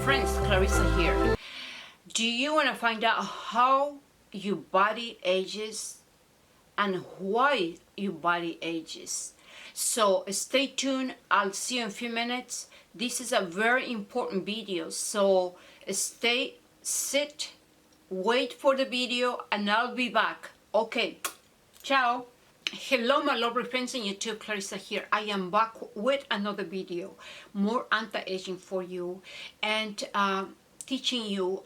friends, Clarissa here. Do you want to find out how your body ages and why your body ages? So stay tuned. I'll see you in a few minutes. This is a very important video, so sit, wait for the video, and I'll be back. Okay, ciao. Hello my lovely friends on YouTube, Clarissa here. I am back with another video, more anti-aging for you, and teaching you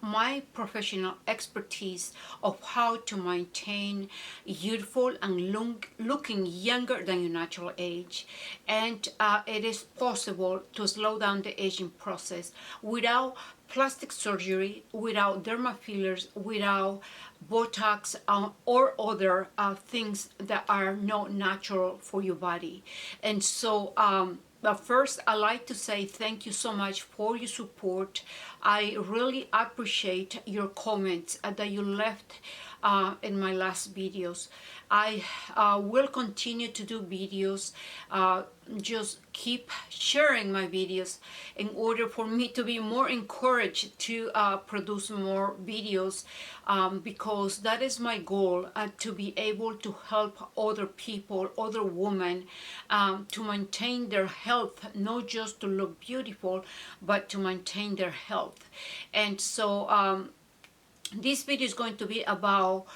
my professional expertise of how to maintain youthful and looking younger than your natural age. And it is possible to slow down the aging process without plastic surgery, without derma fillers, without Botox or other things that are not natural for your body. And so but first, I'd like to say thank you so much for your support. I really appreciate your comments that you left in my last videos. I will continue to do videos. Just keep sharing my videos in order for me to be more encouraged to produce more videos, because that is my goal, to be able to help other people, other women, to maintain their health, not just to look beautiful, but to maintain their health. And so this video is going to be about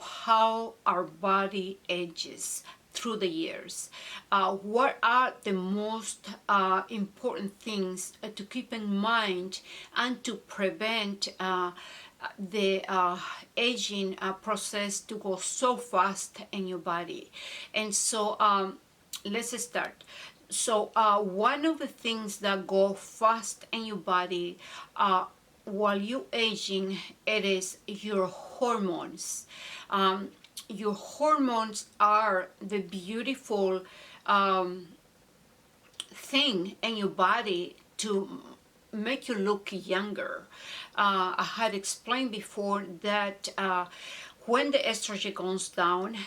how our body ages through the years. What are the most important things to keep in mind and to prevent the aging process to go so fast in your body. And so let's start. So one of the things that go fast in your body while you're aging, it is your hormones. Your hormones are the beautiful thing in your body to make you look younger. I had explained before that when the estrogen goes down,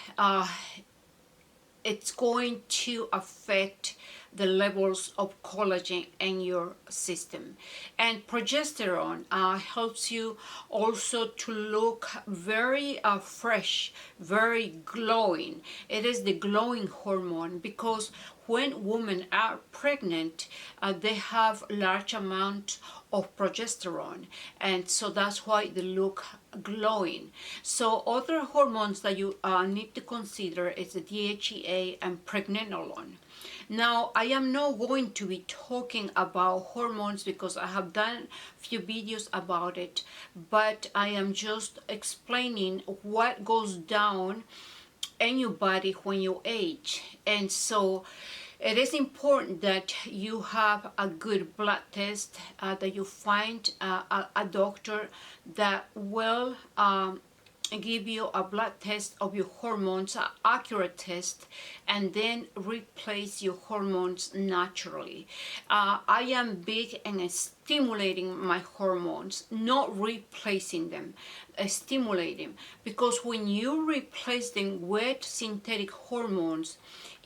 it's going to affect the levels of collagen in your system. And progesterone helps you also to look very fresh, very glowing. It is the glowing hormone, because when women are pregnant, they have large amount of progesterone, and so that's why they look glowing. So other hormones that you need to consider is the DHEA and pregnenolone. Now, I am not going to be talking about hormones because I have done a few videos about it, but I am just explaining what goes down in your body when you age. And so it is important that you have a good blood test, that you find a doctor that will give you a blood test of your hormones, an accurate test, and then replace your hormones naturally. I am big in stimulating my hormones, not replacing them, stimulating, because when you replace them with synthetic hormones,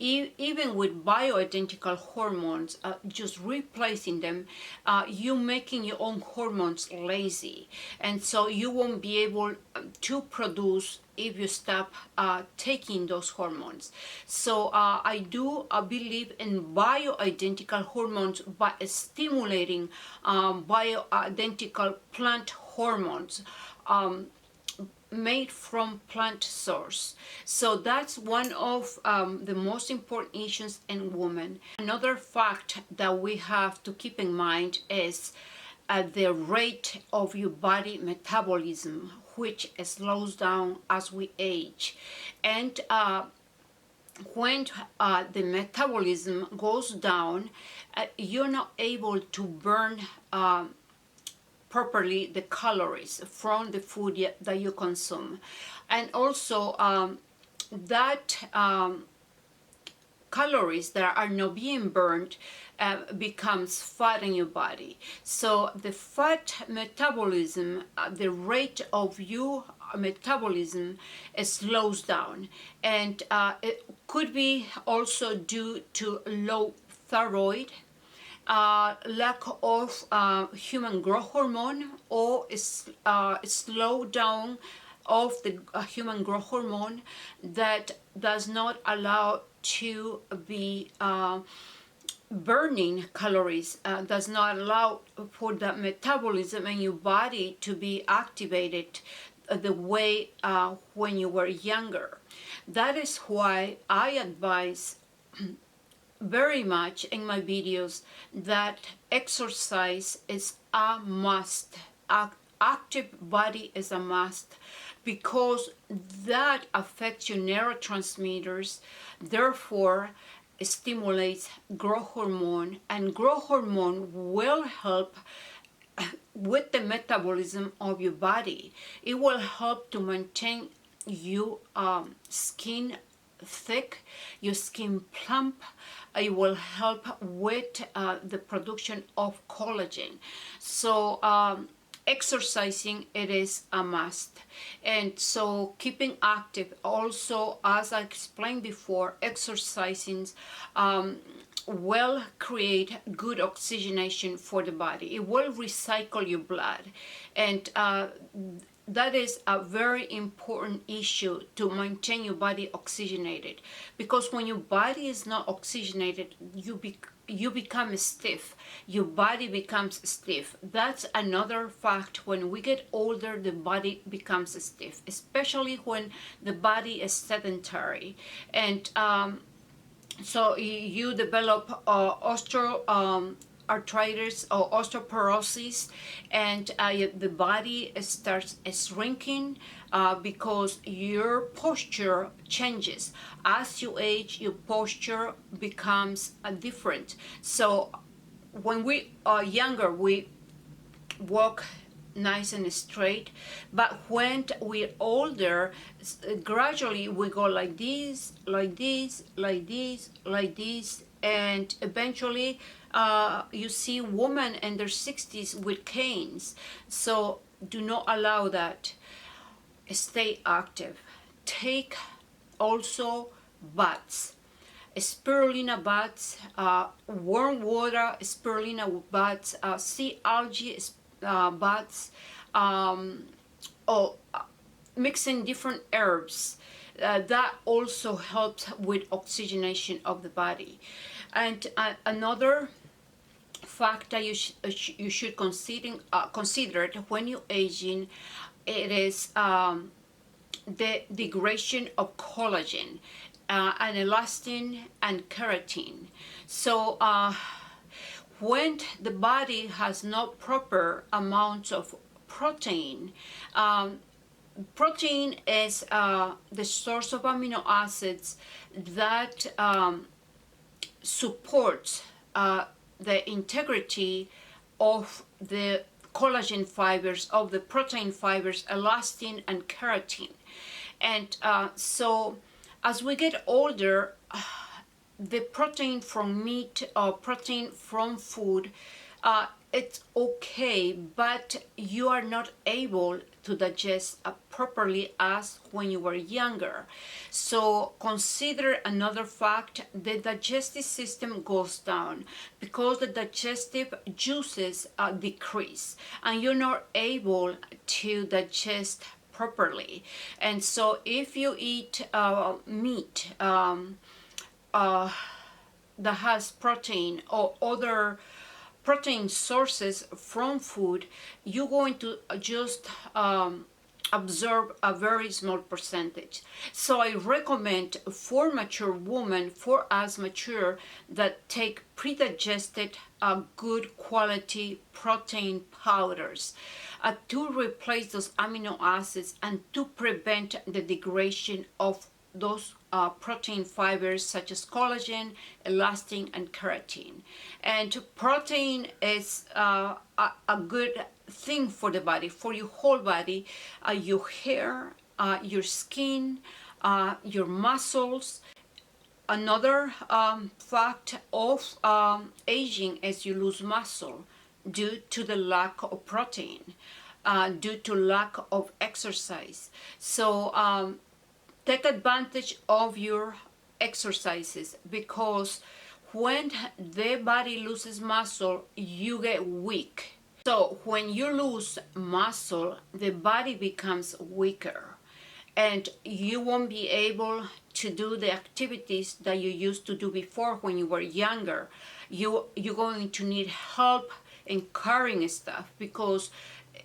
even with bioidentical hormones, just replacing them, you're making your own hormones lazy, and so you won't be able to produce if you stop taking those hormones. So I do believe in bioidentical hormones by stimulating bioidentical plant hormones made from plant source. So that's one of the most important issues in women. Another fact that we have to keep in mind is the rate of your body metabolism, which slows down as we age. And when the metabolism goes down, you're not able to burn properly the calories from the food that you consume. And also that calories that are not being burned becomes fat in your body. So the fat metabolism, the rate of your metabolism slows down, and it could be also due to low thyroid, lack of human growth hormone, or slow down of the human growth hormone that does not allow to be burning calories, does not allow for the metabolism in your body to be activated the way when you were younger. That is why I advise very much in my videos that exercise is a must. Active body is a must, because that affects your neurotransmitters, therefore stimulates growth hormone, and growth hormone will help with the metabolism of your body. It will help to maintain your skin thick, your skin plump. It will help with the production of collagen. So exercising, it is a must. And so keeping active also, as I explained before, exercising will create good oxygenation for the body. It will recycle your blood, and that is a very important issue to maintain your body oxygenated, because when your body is not oxygenated, you become stiff. Your body becomes stiff. That's another fact. When we get older, the body becomes stiff, especially when the body is sedentary. And so you develop arthritis or osteoporosis, and the body starts shrinking because your posture changes. As you age, your posture becomes different. So when we are younger, we walk nice and straight, but when we're older, gradually we go like this, like this, like this, like this, and eventually you see women in their 60s with canes. So do not allow that. Stay active. Take also baths, spirulina baths, warm water spirulina baths, sea algae baths, or mixing different herbs. That also helps with oxygenation of the body. And another fact that you should consider when you're aging, it is the degradation of collagen, and elastin and keratin. So when the body has not proper amounts of protein, protein is the source of amino acids that supports the integrity of the collagen fibers, of the protein fibers, elastin and keratin. And so as we get older, the protein from meat or protein from food, it's okay, but you are not able to digest properly as when you were younger. So consider another fact: the digestive system goes down because the digestive juices decrease, and you're not able to digest properly. And so if you eat meat that has protein or other protein sources from food, you're going to just absorb a very small percentage. So I recommend for mature women, for us mature, that take pre-digested good quality protein powders to replace those amino acids and to prevent the degradation of those protein fibers such as collagen, elastin and keratin. And protein is a good thing for the body, for your whole body, your hair, your skin, your muscles. Another fact of aging is you lose muscle due to the lack of protein, due to lack of exercise. So take advantage of your exercises, because when the body loses muscle, you get weak. So when you lose muscle, the body becomes weaker and you won't be able to do the activities that you used to do before when you were younger. You're going to need help in carrying stuff because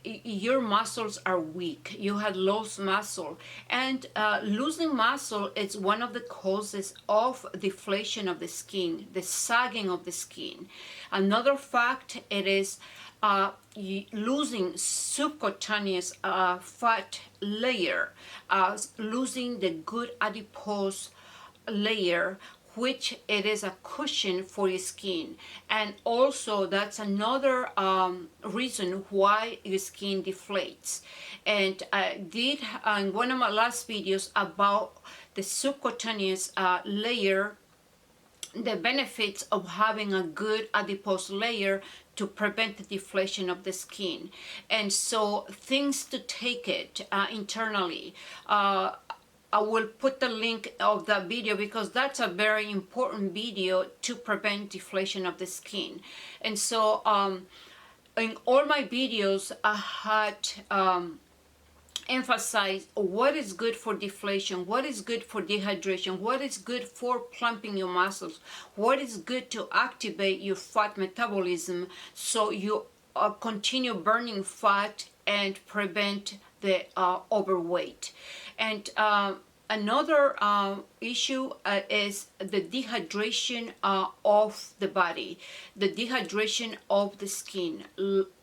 your muscles are weak. You had lost muscle, and losing muscle is one of the causes of deflation of the skin, the sagging of the skin. Another fact, it is losing subcutaneous fat layer, losing the good adipose layer, which it is a cushion for your skin. And also that's another reason why your skin deflates. And I did in one of my last videos about the subcutaneous layer, the benefits of having a good adipose layer to prevent the deflation of the skin. And so things to take it internally. I will put the link of that video because that's a very important video to prevent deflation of the skin. And so in all my videos I had emphasize what is good for deflation, what is good for dehydration, what is good for plumping your muscles, what is good to activate your fat metabolism so you continue burning fat and prevent the overweight. And another issue is the dehydration of the body, the dehydration of the skin.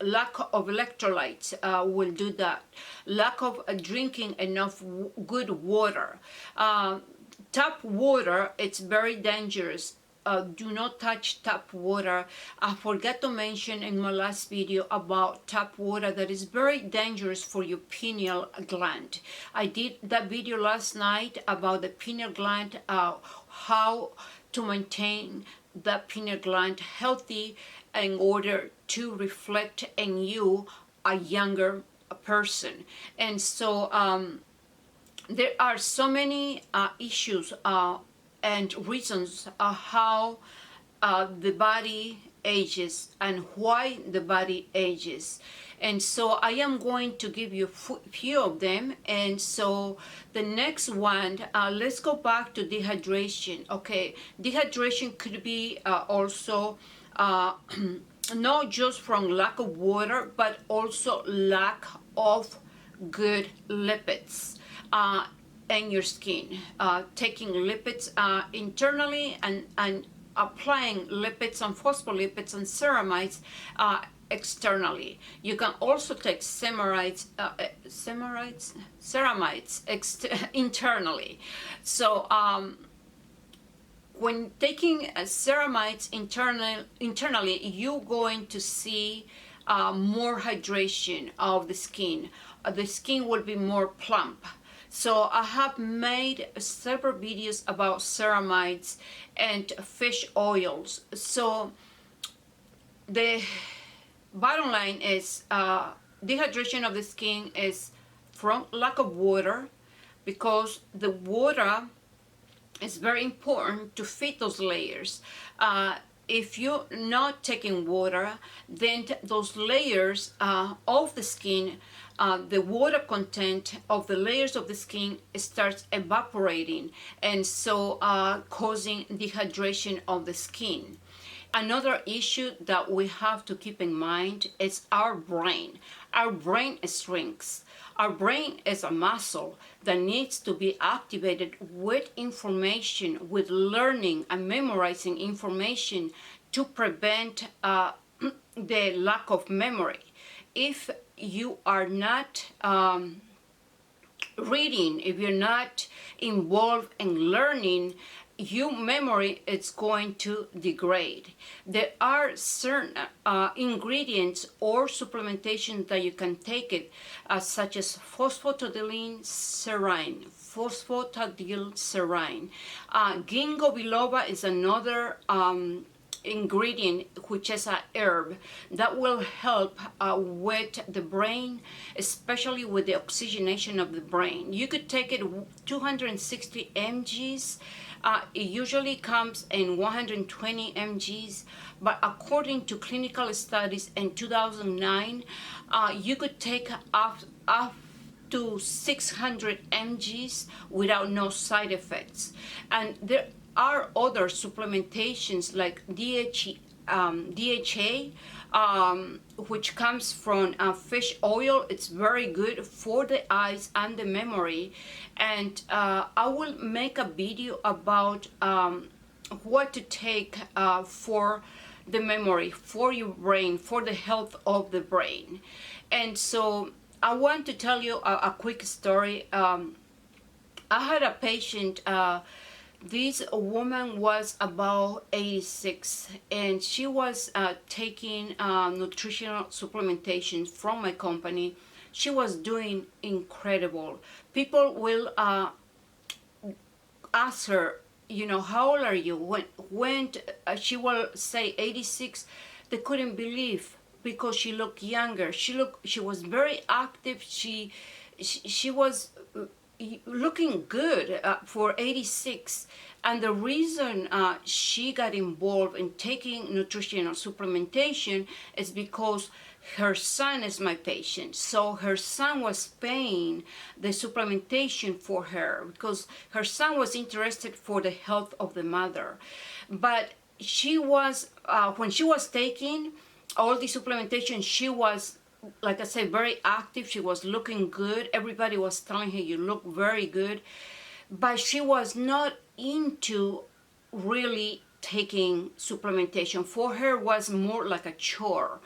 Lack of electrolytes will do that. Lack of drinking enough good water. Tap water, it's very dangerous. Do not touch tap water. I forgot to mention in my last video about tap water that is very dangerous for your pineal gland. I did that video last night about the pineal gland, how to maintain the pineal gland healthy in order to reflect in you a younger person. And so there are so many issues and reasons how the body ages and why the body ages. And so I am going to give you a few of them. And so the next one, let's go back to dehydration. Okay, dehydration could be also not just from lack of water, but also lack of good lipids in your skin. Taking lipids internally and applying lipids and phospholipids and ceramides externally. You can also take ceramides internally. So when taking ceramides internally, you're going to see more hydration of the skin. The skin will be more plump. So I have made several videos about ceramides and fish oils. So the bottom line is dehydration of the skin is from lack of water, because the water is very important to feed those layers. If you're not taking water, then those layers of the skin, the water content of the layers of the skin starts evaporating, and so causing dehydration of the skin. Another issue that we have to keep in mind is our brain. Our brain shrinks. Our brain is a muscle that needs to be activated with information, with learning and memorizing information to prevent the lack of memory. If you are not reading, if you're not involved in learning, your memory is going to degrade. There are certain ingredients or supplementation that you can take it, such as phosphatidylserine, ginkgo biloba is another ingredient, which is a herb that will help with the brain, especially with the oxygenation of the brain. You could take it 260 mgs It usually comes in 120 mgs, but according to clinical studies in 2009, you could take up to 600 mgs without no side effects. And there are other supplementations like DHA, which comes from fish oil. It's very good for the eyes and the memory. And I will make a video about what to take for the memory, for your brain, for the health of the brain. And so I want to tell you a quick story. I had a patient. This woman was about 86, and she was taking nutritional supplementation from my company. She was doing incredible. People will ask her, you know, how old are you? When she will say 86, they couldn't believe, because she looked younger. She was very active. She was looking good for 86. And the reason she got involved in taking nutritional supplementation is because her son is my patient. So her son was paying the supplementation for her because her son was interested for the health of the mother. But she was, when she was taking all the supplementation, she was, like I said, very active. She was looking good. Everybody was telling her, you look very good. But she was not into really taking supplementation. For her, was more like a chore.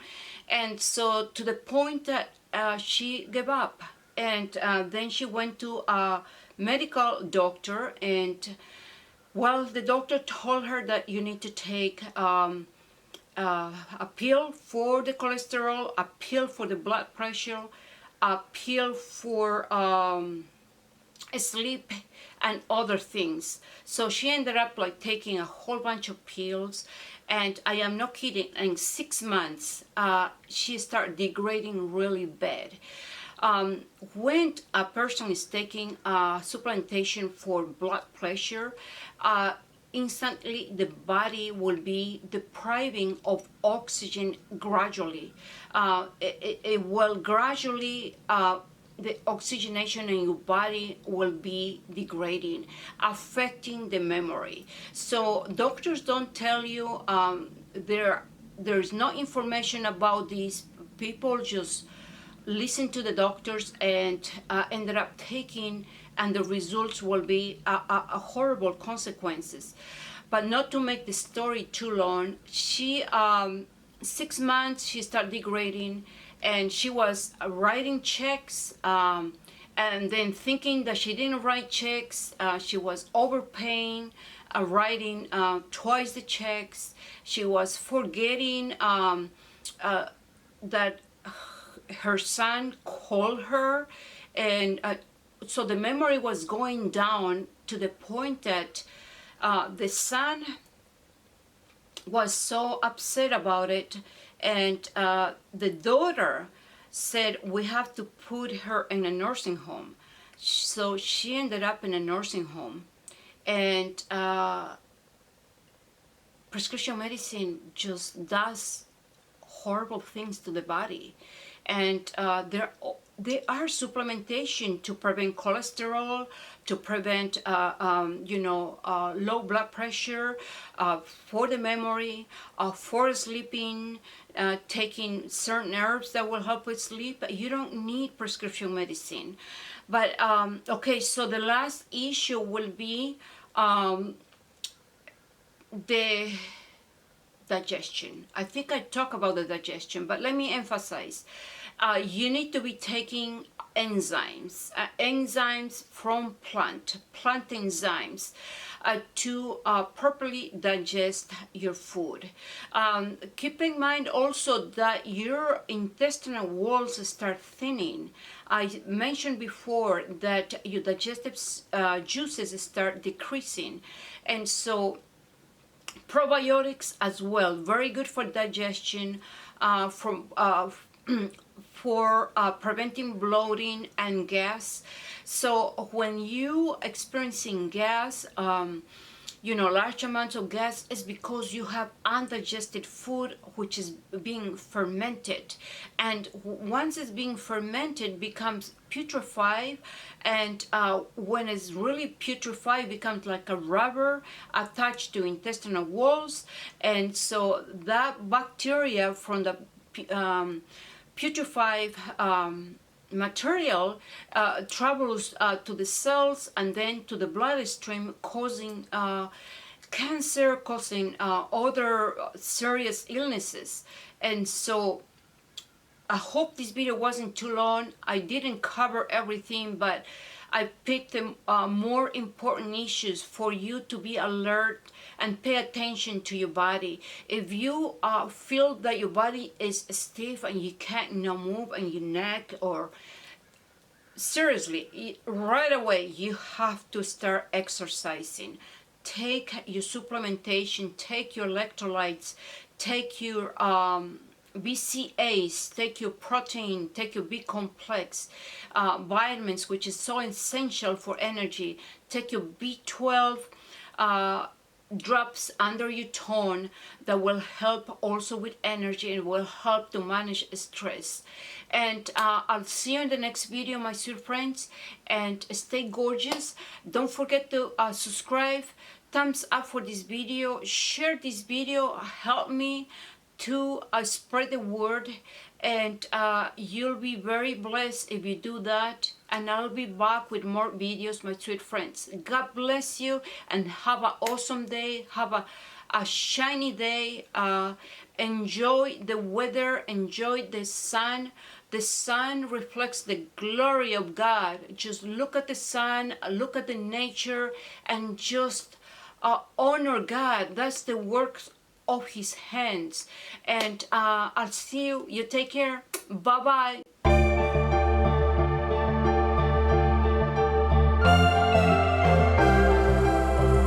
And so to the point that she gave up. And then she went to a medical doctor. And, well, the doctor told her that you need to take a pill for the cholesterol, a pill for the blood pressure, a pill for sleep, and other things. So she ended up like taking a whole bunch of pills, and I am not kidding, in 6 months she started degrading really bad. When a person is taking supplementation for blood pressure, instantly the body will be depriving of oxygen gradually. It will gradually, the oxygenation in your body will be degrading, affecting the memory. So doctors don't tell you, there's no information about these. People just listen to the doctors and ended up taking, and the results will be a horrible consequences. But not to make the story too long, she 6 months she started degrading, and she was writing checks, and then thinking that she didn't write checks. She was overpaying, writing twice the checks. She was forgetting that her son called her, and so the memory was going down to the point that the son was so upset about it, and the daughter said, we have to put her in a nursing home. So she ended up in a nursing home, and prescription medicine just does horrible things to the body. And there are supplementation to prevent cholesterol, to prevent low blood pressure, for the memory, for sleeping, taking certain herbs that will help with sleep. You don't need prescription medicine. But okay, so the last issue will be the digestion. I think I talked about the digestion, but let me emphasize. You need to be taking enzymes, enzymes from plant enzymes, to properly digest your food. Keep in mind also that your intestinal walls start thinning. I mentioned before that your digestive juices start decreasing, and so probiotics as well, very good for digestion, for preventing bloating and gas. So when you experiencing gas, large amounts of gas, is because you have undigested food which is being fermented, and once it's being fermented becomes putrefied, and when it's really putrefied, it becomes like a rubber attached to intestinal walls, and so that bacteria from the putrefied material travels to the cells and then to the bloodstream, causing cancer, causing other serious illnesses. And so I hope this video wasn't too long. I didn't cover everything, but I picked the more important issues for you to be alert and pay attention to your body. If you feel that your body is stiff and you can't move, and your neck, or seriously, right away you have to start exercising. Take your supplementation, take your electrolytes, take your BCAAs, take your protein, take your B complex, vitamins, which is so essential for energy. Take your B12 drops under your tongue that will help also with energy and will help to manage stress. And I'll see you in the next video, my sweet friends, and stay gorgeous. Don't forget to subscribe, thumbs up for this video, share this video, help me to spread the word, and you'll be very blessed if you do that. And I'll be back with more videos, my sweet friends. God bless you and have an awesome day. Have a shiny day. Enjoy the weather, enjoy the sun. The sun reflects the glory of God. Just look at the sun, look at the nature, and just honor God. That's the works of his hands. And I'll see you. You take care. Bye bye.